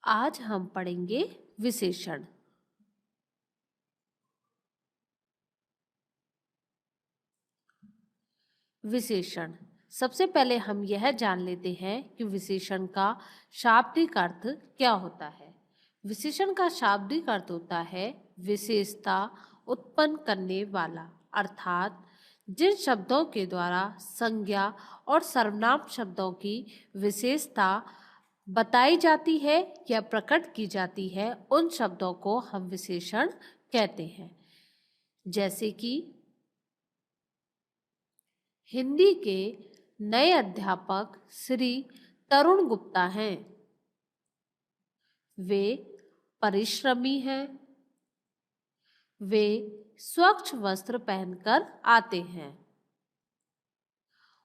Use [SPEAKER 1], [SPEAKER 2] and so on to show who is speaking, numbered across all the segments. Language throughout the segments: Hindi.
[SPEAKER 1] आज हम पढ़ेंगे विशेषण। विशेषण सबसे पहले हम यह जान लेते हैं कि विशेषण का शाब्दिक अर्थ क्या होता है। विशेषण का शाब्दिक अर्थ होता है विशेषता उत्पन्न करने वाला, अर्थात जिन शब्दों के द्वारा संज्ञा और सर्वनाम शब्दों की विशेषता बताई जाती है या प्रकट की जाती है, उन शब्दों को हम विशेषण कहते हैं। जैसे कि हिंदी के नए अध्यापक श्री तरुण गुप्ता हैं। वे परिश्रमी हैं। वे स्वच्छ वस्त्र पहनकर आते हैं।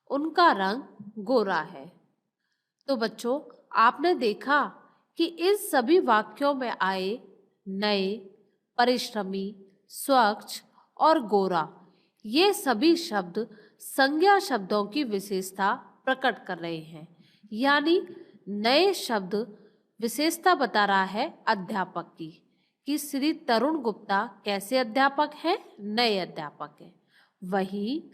[SPEAKER 1] उनका रंग गोरा है। तो बच्चों, आपने देखा कि इन सभी वाक्यों में आए नए, परिश्रमी, स्वच्छ और गोरा, ये सभी शब्द संज्ञा शब्दों की विशेषता प्रकट कर रहे हैं। यानी नए शब्द विशेषता बता रहा है अध्यापक की, कि श्री तरुण गुप्ता कैसे अध्यापक हैं? नए अध्यापक हैं। वही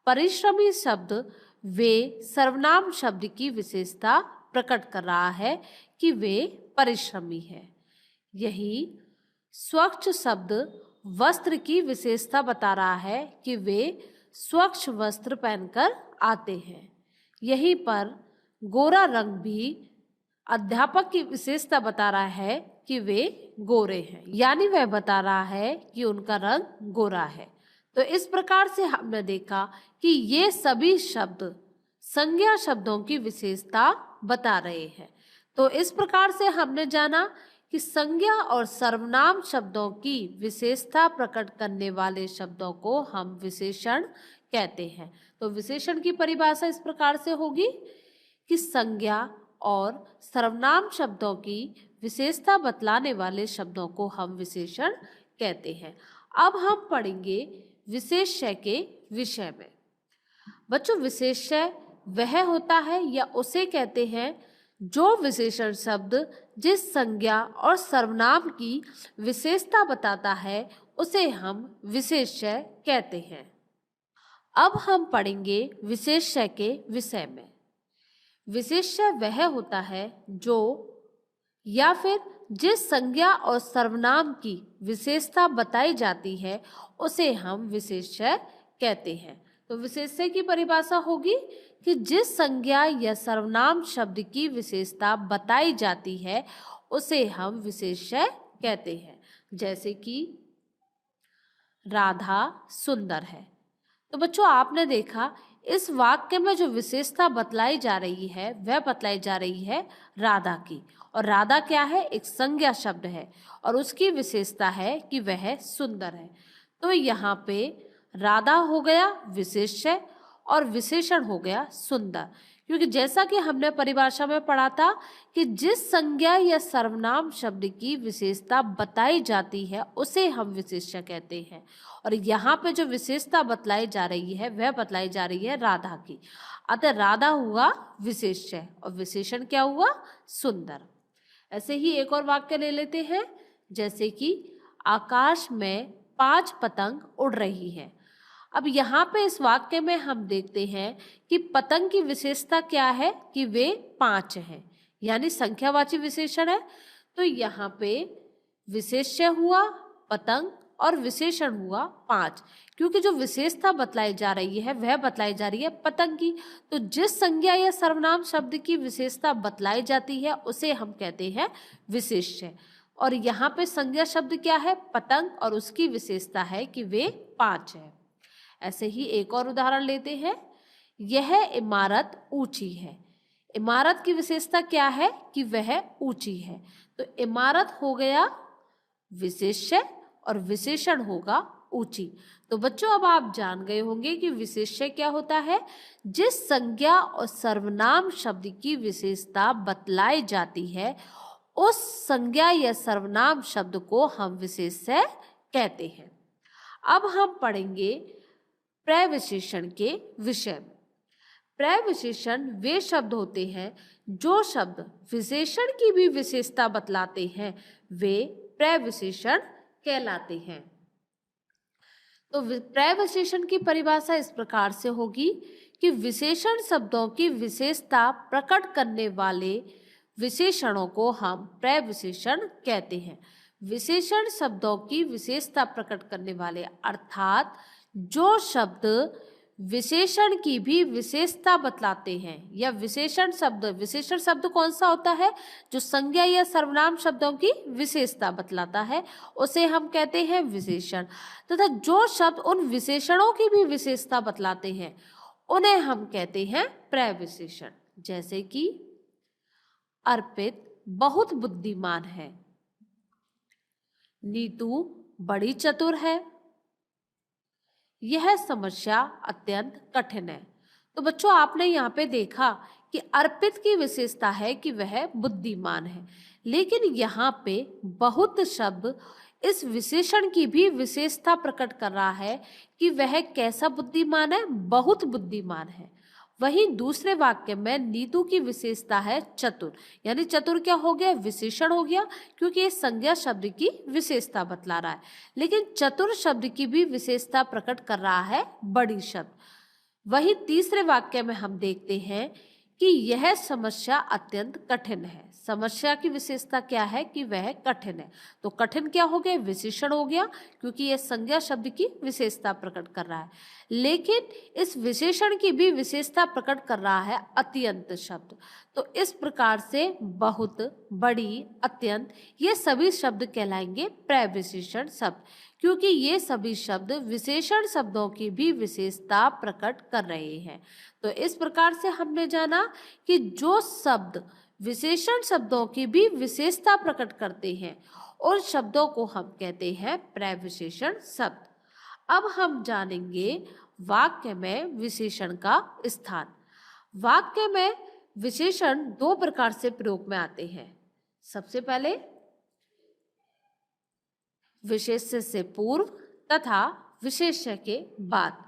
[SPEAKER 1] परिश्रमी शब्द वे सर्वनाम शब्द की विशेषता प्रकट कर रहा है कि वे परिश्रमी है। यही स्वच्छ शब्द वस्त्र की विशेषता बता रहा है कि वे स्वच्छ वस्त्र पहनकर आते हैं। यहीं पर गोरा रंग भी अध्यापक की विशेषता बता रहा है कि वे गोरे हैं, यानी वह बता रहा है कि उनका रंग गोरा है। तो इस प्रकार से हमने देखा कि ये सभी शब्द संज्ञा शब्दों की विशेषता बता रहे हैं। तो इस प्रकार से हमने जाना कि संज्ञा और सर्वनाम शब्दों की विशेषता प्रकट करने वाले शब्दों को हम विशेषण कहते हैं। तो विशेषण की परिभाषा इस प्रकार से होगी कि संज्ञा और सर्वनाम शब्दों की विशेषता बतलाने वाले शब्दों को हम विशेषण कहते हैं। अब हम पढ़ेंगे विशेष्य के विषय में। बच्चों, विशेष्य वह होता है या उसे कहते हैं जो विशेषण शब्द जिस संज्ञा और सर्वनाम की विशेषता बताता है, उसे हम विशेष्य कहते हैं। अब हम पढ़ेंगे विशेष्य के विषय में। विशेष्य वह होता है जो या फिर जिस संज्ञा और सर्वनाम की विशेषता बताई जाती है, उसे हम विशेष्य कहते हैं। तो विशेष्य की परिभाषा होगी कि जिस संज्ञा या सर्वनाम शब्द की विशेषता बताई जाती है, उसे हम विशेष्य कहते हैं। जैसे कि राधा सुंदर है। तो बच्चों, आपने देखा इस वाक्य में जो विशेषता बतलाई जा रही है, वह बतलाई जा रही है राधा की। और राधा क्या है? एक संज्ञा शब्द है और उसकी विशेषता है कि वह सुंदर है। तो यहाँ पे राधा हो गया विशेष्य और विशेषण हो गया सुंदर। क्योंकि जैसा कि हमने परिभाषा में पढ़ा था कि जिस संज्ञा या सर्वनाम शब्द की विशेषता बताई जाती है, उसे हम विशेष्य कहते हैं। और यहाँ पे जो विशेषता बतलाई जा रही है, वह बतलाई जा रही है राधा की। अतः राधा हुआ विशेष्य और विशेषण क्या हुआ? सुंदर। ऐसे ही एक और वाक्य ले लेते हैं। जैसे कि आकाश में 5 पतंग उड़ रही है। अब यहाँ पे इस वाक्य में हम देखते हैं कि पतंग की विशेषता क्या है कि वे 5 हैं, यानी संख्यावाची विशेषण है। तो यहाँ पे विशेष्य हुआ पतंग और विशेषण हुआ 5, क्योंकि जो विशेषता बतलाई जा रही है वह बतलाई जा रही है पतंग की। तो जिस संज्ञा या सर्वनाम शब्द की विशेषता बतलाई जाती है, उसे हम कहते हैं विशेष्य। और यहाँ पे संज्ञा शब्द क्या है? पतंग, और उसकी विशेषता है कि वे 5 है। ऐसे ही एक और उदाहरण लेते हैं। यह इमारत ऊंची है। इमारत की विशेषता क्या है कि वह ऊंची है। तो इमारत हो गया विशेष्य और विशेषण होगा ऊंची। तो बच्चों, अब आप जान गए होंगे कि विशेष्य क्या होता है। जिस संज्ञा और सर्वनाम शब्द की विशेषता बतलाई जाती है, उस संज्ञा या सर्वनाम शब्द को हम विशेष्य कहते हैं। अब हम पढ़ेंगे प्रविशेषण के विषय में। प्रविशेषण वे शब्द होते हैं जो शब्द विशेषण की भी विशेषता बतलाते हैं वे प्रविशेषण कहलाते हैं। तो प्रविशेषण की परिभाषा इस प्रकार से होगी कि विशेषण शब्दों की विशेषता प्रकट करने वाले विशेषणों को हम प्रविशेषण कहते हैं। विशेषण शब्दों की विशेषता प्रकट करने वाले अर्थात जो शब्द विशेषण की भी विशेषता बतलाते हैं, या विशेषण शब्द कौन सा होता है? जो संज्ञा या सर्वनाम शब्दों की विशेषता बतलाता है उसे हम कहते हैं विशेषण, तथा जो शब्द उन विशेषणों की भी विशेषता बतलाते हैं उन्हें हम कहते हैं प्रविशेषण। जैसे कि अर्पित बहुत बुद्धिमान है, नीतू बड़ी चतुर है, यह समस्या अत्यंत कठिन है। तो बच्चों आपने यहाँ पे देखा कि अर्पित की विशेषता है कि वह बुद्धिमान है, लेकिन यहाँ पे बहुत शब्द इस विशेषण की भी विशेषता प्रकट कर रहा है कि वह कैसा बुद्धिमान है? बहुत बुद्धिमान है। वहीं दूसरे वाक्य में नीतू की विशेषता है चतुर, यानी चतुर क्या हो गया? विशेषण हो गया, क्योंकि ये संज्ञा शब्द की विशेषता बतला रहा है। लेकिन चतुर शब्द की भी विशेषता प्रकट कर रहा है बड़ी शब्द। वहीं तीसरे वाक्य में हम देखते हैं कि यह समस्या अत्यंत कठिन है। समस्या की विशेषता क्या है? कि वह कठिन है। तो कठिन क्या हो गया? विशेषण हो गया, क्योंकि यह संज्ञा शब्द की विशेषता प्रकट कर रहा है। लेकिन इस विशेषण की भी विशेषता प्रकट कर रहा है अत्यंत शब्द। तो इस प्रकार से बहुत, बड़ी, अत्यंत ये सभी शब्द कहलाएंगे प्रविशेषण शब्द, क्योंकि ये सभी शब्द विशेषण शब्दों की भी विशेषता प्रकट कर रहे हैं। तो इस प्रकार से हमने जाना कि जो शब्द विशेषण शब्दों की भी विशेषता प्रकट करते हैं उन शब्दों को हम कहते हैं प्रविशेषण शब्द। अब हम जानेंगे वाक्य में विशेषण का स्थान। वाक्य में विशेषण दो प्रकार से प्रयोग में आते हैं। सबसे पहले विशेष्य से पूर्व तथा विशेष्य के बाद।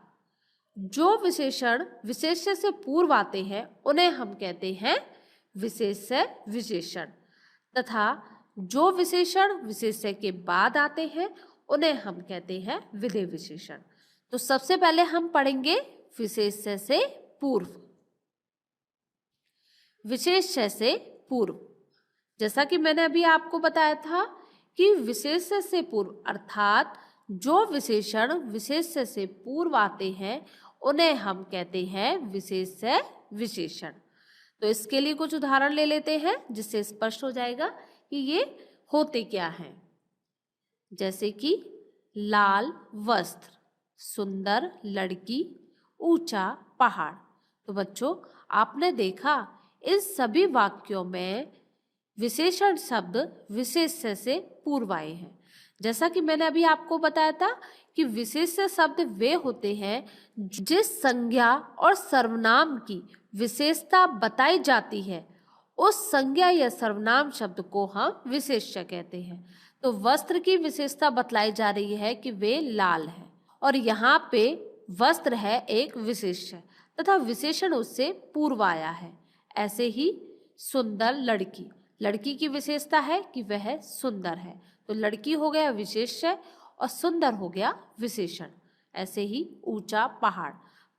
[SPEAKER 1] जो विशेषण विशेष्य से पूर्व आते हैं उन्हें हम कहते हैं विशेष्य विशेषण, तथा जो विशेषण विशेष्य के बाद आते हैं उन्हें हम कहते हैं विधेय विशेषण। तो सबसे पहले हम पढ़ेंगे विशेष्य से पूर्व। विशेष्य से पूर्व, जैसा कि मैंने अभी आपको बताया था कि विशेष्य से पूर्व अर्थात जो विशेषण विशेष्य से पूर्व आते हैं उन्हें हम कहते हैं विशेष्य विशेषण। तो इसके लिए कुछ उदाहरण ले लेते हैं जिससे स्पष्ट हो जाएगा कि ये होते क्या हैं। जैसे कि लाल वस्त्र, सुंदर लड़की, ऊंचा पहाड़। तो बच्चों आपने देखा इन सभी वाक्यों में विशेषण शब्द विशेष्य से पूर्व आए हैं। जैसा कि मैंने अभी आपको बताया था कि विशेष्य शब्द वे होते हैं जिस संज्ञा और सर्वनाम की विशेषता बताई जाती है उस संज्ञा या सर्वनाम शब्द को हम विशेष्य कहते हैं। तो वस्त्र की विशेषता बतलाई जा रही है कि वे लाल है, और यहाँ पे वस्त्र है एक विशेष्य तथा विशेषण उससे पूर्व आया है। ऐसे ही सुंदर लड़की, लड़की की विशेषता है कि वह सुंदर है, तो लड़की हो गया विशेष्य और सुंदर हो गया विशेषण। ऐसे ही ऊंचा पहाड़,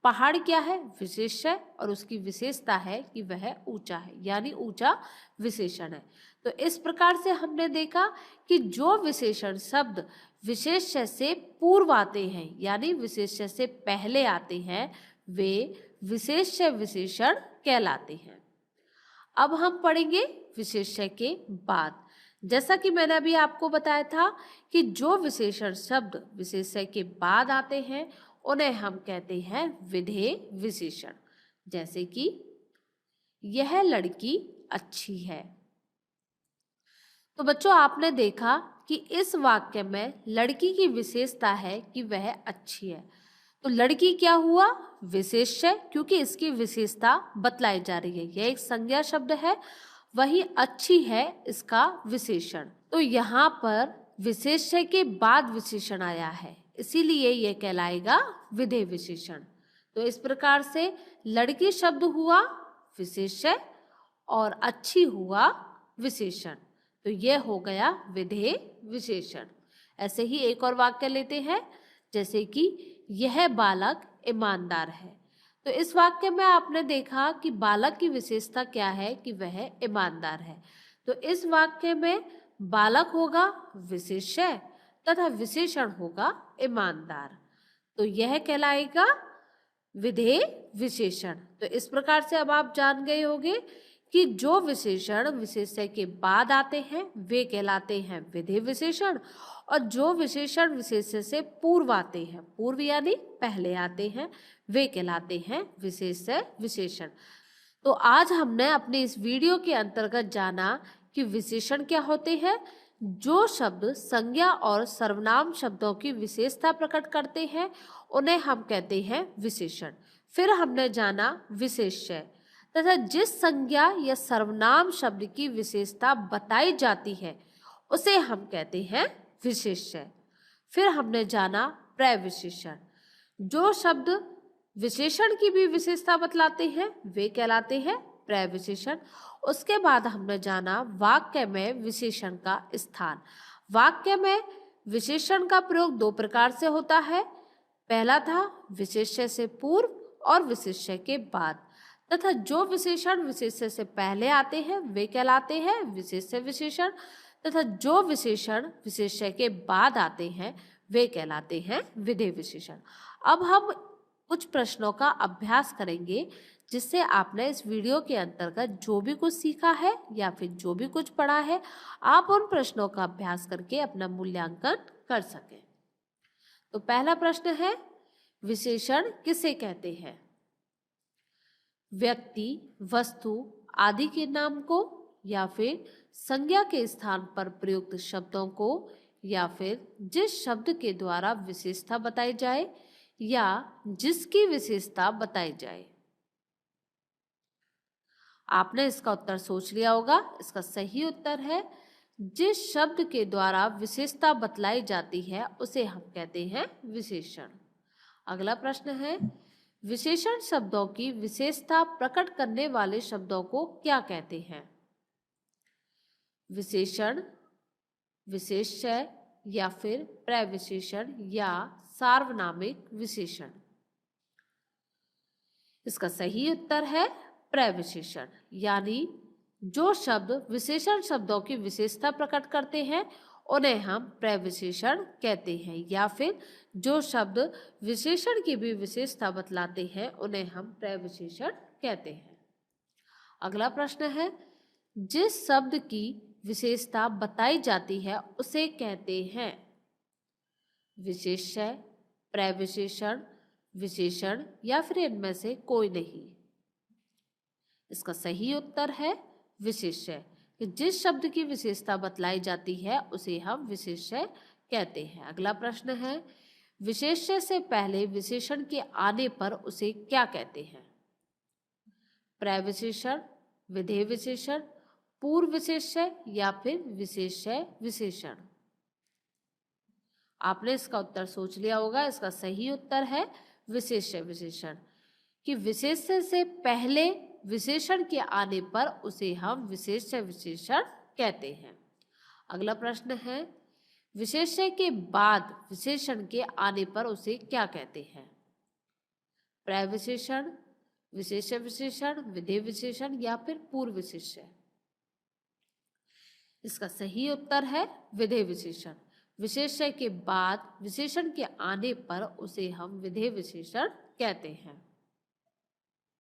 [SPEAKER 1] पहाड़ क्या है? विशेष्य, और उसकी विशेषता है कि वह ऊंचा है, यानी ऊंचा विशेषण है। तो इस प्रकार से हमने देखा कि जो विशेषण शब्द विशेष्य से पूर्व आते हैं यानी विशेष्य से पहले आते हैं वे विशेष्य विशेषण कहलाते हैं। अब हम पढ़ेंगे विशेष्य के बाद। जैसा कि मैंने अभी आपको बताया था कि जो विशेषण शब्द विशेष्य के बाद आते हैं उन्हें हम कहते हैं विधेय विशेषण। जैसे कि यह लड़की अच्छी है। तो बच्चों आपने देखा कि इस वाक्य में लड़की की विशेषता है कि वह अच्छी है। तो लड़की क्या हुआ? विशेष्य, क्योंकि इसकी विशेषता बतलाई जा रही है। यह एक संज्ञा शब्द है, वही अच्छी है इसका विशेषण। तो यहाँ पर विशेष्य के बाद विशेषण आया है, इसीलिए यह कहलाएगा विधेय विशेषण। तो इस प्रकार से लड़की शब्द हुआ विशेष्य और अच्छी हुआ विशेषण। तो यह हो गया विधेय विशेषण। ऐसे ही एक और वाक्य लेते हैं, जैसे कि यह बालक ईमानदार है। तो इस वाक्य में आपने देखा कि बालक की विशेषता क्या है कि वह ईमानदार है। तो इस वाक्य में बालक होगा विशेष्य तथा विशेषण होगा ईमानदार। तो यह कहलाएगा विधेय विशेषण। तो इस प्रकार से अब आप जान गए होंगे कि जो विशेषण विशेष्य के बाद आते हैं वे कहलाते हैं विधेय विशेषण, और जो विशेषण विशेष्य से पूर्व आते हैं, पूर्व यानी पहले आते हैं, वे कहलाते हैं विशेष्य विशेषण। तो आज हमने अपने इस वीडियो के अंतर्गत जाना कि विशेषण क्या होते हैं। जो शब्द संज्ञा और सर्वनाम शब्दों की विशेषता प्रकट करते हैं उन्हें हम कहते हैं विशेषण। फिर हमने जाना विशेष्य तथा जिस संज्ञा या सर्वनाम शब्द की विशेषता बताई जाती है उसे हम कहते हैं विशेष्य। फिर हमने जाना प्रविशेषण। जो शब्द विशेषण की भी विशेषता बतलाते हैं वे कहलाते हैं प्रविशेषण। उसके बाद हमने जाना वाक्य में विशेषण का स्थान। वाक्य में विशेषण का प्रयोग दो प्रकार से होता है। पहला था विशेष्य से पूर्व और विशेष्य के बाद, तथा जो विशेषण विशेष्य से पहले आते हैं वे कहलाते हैं विशेष्य विशेषण, तथा जो विशेषण विशेष्य के बाद आते हैं वे कहलाते हैं विधेय विशेषण। अब हम कुछ प्रश्नों का अभ्यास करेंगे जिससे आपने इस वीडियो के अंतर्गत जो भी कुछ सीखा है या फिर जो भी कुछ पढ़ा है आप उन प्रश्नों का अभ्यास करके अपना मूल्यांकन कर सकें। तो पहला प्रश्न है, विशेषण किसे कहते हैं? व्यक्ति, वस्तु आदि के नाम को, या फिर संज्ञा के स्थान पर प्रयुक्त शब्दों को, या फिर जिस शब्द के द्वारा विशेषता बताई जाए या जिसकी विशेषता बताई जाए। आपने इसका उत्तर सोच लिया होगा। इसका सही उत्तर है जिस शब्द के द्वारा विशेषता बतलाई जाती है उसे हम कहते हैं विशेषण। अगला प्रश्न है, विशेषण शब्दों की विशेषता प्रकट करने वाले शब्दों को क्या कहते हैं? विशेषण, विशेष्य या फिर प्रविशेषण या सार्वनामिक विशेषण। इसका सही उत्तर है प्रविशेषण। यानी जो शब्द विशेषण शब्दों की विशेषता प्रकट करते हैं उन्हें हम प्रविशेषण कहते हैं, या फिर जो शब्द विशेषण की भी विशेषता बतलाते हैं उन्हें हम प्रविशेषण कहते हैं। अगला प्रश्न है, जिस शब्द की विशेषता बताई जाती है उसे कहते हैं विशेष्य, प्रविशेषण, विशेषण या फिर इनमें से कोई नहीं। इसका सही उत्तर है विशेष्य, कि जिस शब्द की विशेषता बतलाई जाती है उसे हम विशेष्य कहते हैं। अगला प्रश्न है, विशेष्य से पहले विशेषण के आने पर उसे क्या कहते हैं? प्रविशेषण, विधेय विशेषण, पूर्व विशेष्य या फिर विशेष्य विशेषण। आपने इसका उत्तर सोच लिया होगा। इसका सही उत्तर है विशेष्य विशेषण, कि विशेष्य से पहले विशेषण के आने पर उसे हम विशेष्य विशेषण कहते हैं। अगला प्रश्न है, विशेष्य के बाद विशेषण के आने पर उसे क्या कहते हैं? प्रविशेषण, विशेष्य विशेषण, विधेय विशेषण या फिर पूर्व विशेष्य। इसका सही उत्तर है विधेय विशेषण। विशेष्य के बाद विशेषण के आने पर उसे हम विधेय विशेषण कहते हैं।